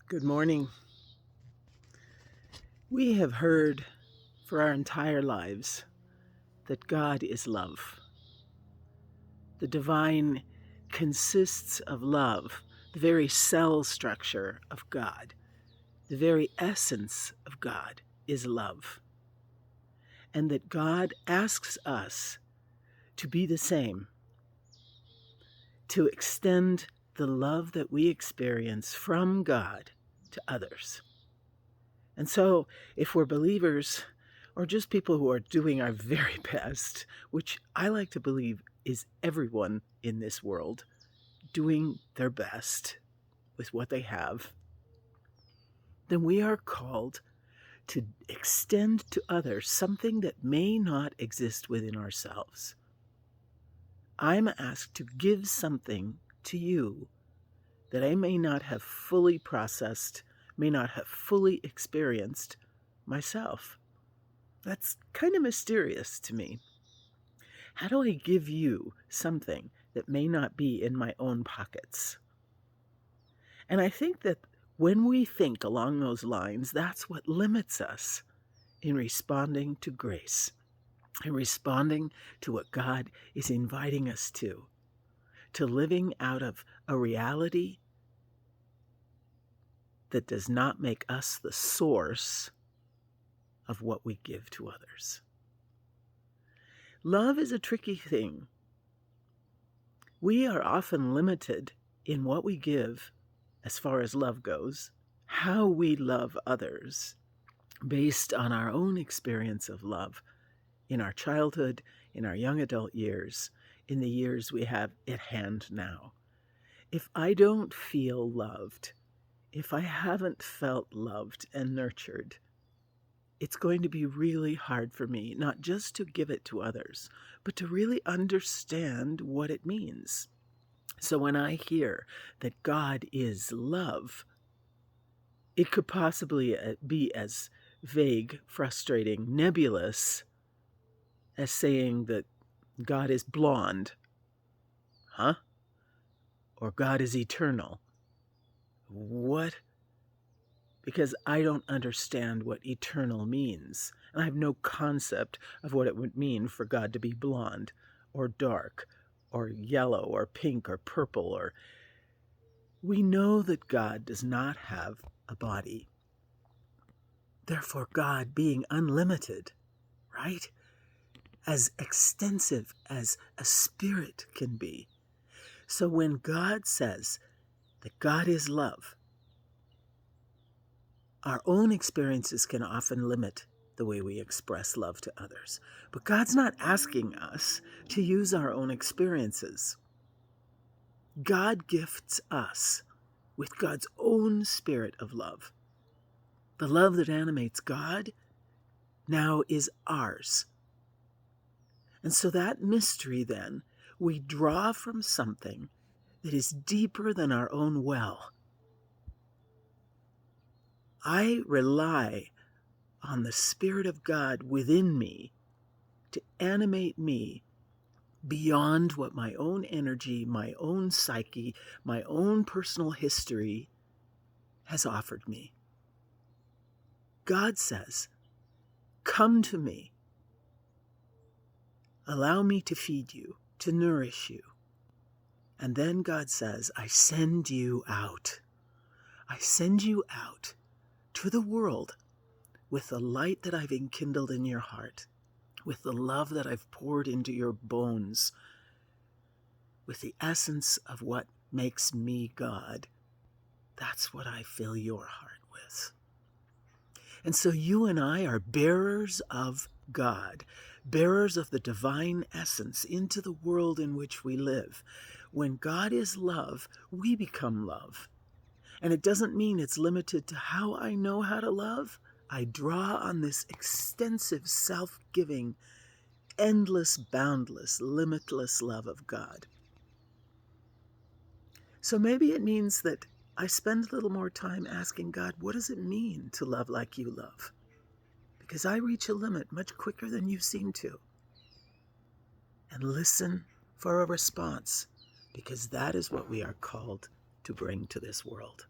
Good morning. We have heard for our entire lives that God is love. The divine consists of love, the very cell structure of God, the very essence of God is love. And that God asks us to be the same, to extend the love that we experience from God to others. And so, if we're believers or just people who are doing our very best, which I like to believe is everyone in this world doing their best with what they have, then we are called to extend to others something that may not exist within ourselves. I'm asked to give something to you that I may not have fully processed, may not have fully experienced myself. That's kind of mysterious to me. How do I give you something that may not be in my own pockets? And I think that when we think along those lines, that's what limits us in responding to grace, in responding to what God is inviting us to living out of a reality that does not make us the source of what we give to others. Love is a tricky thing. We are often limited in what we give as far as love goes, how we love others, based on our own experience of love in our childhood, in our young adult years, in the years we have at hand now. If I don't feel loved, if I haven't felt loved and nurtured, it's going to be really hard for me, not just to give it to others, but to really understand what it means. So when I hear that God is love, it could possibly be as vague, frustrating, nebulous as saying that God is blonde, huh? Or God is eternal. What? Because I don't understand what eternal means. And I have no concept of what it would mean for God to be blonde or dark or yellow or pink or purple. Or we know that God does not have a body. Therefore, God being unlimited, right? As extensive as a spirit can be. So when God says that God is love, our own experiences can often limit the way we express love to others. But God's not asking us to use our own experiences. God gifts us with God's own spirit of love. The love that animates God now is ours. And so that mystery then, we draw from something that is deeper than our own well. I rely on the Spirit of God within me to animate me beyond what my own energy, my own psyche, my own personal history has offered me. God says, come to me. Allow me to feed you, to nourish you. And then God says, I send you out. I send you out to the world with the light that I've enkindled in your heart, with the love that I've poured into your bones, with the essence of what makes me God. That's what I fill your heart with. And so you and I are bearers of God, bearers of the divine essence into the world in which we live. When God is love, we become love. And it doesn't mean it's limited to how I know how to love. I draw on this extensive, self-giving, endless, boundless, limitless love of God. So maybe it means that I spend a little more time asking God, what does it mean to love like you love? Because I reach a limit much quicker than you seem to. And listen for a response, because that is what we are called to bring to this world.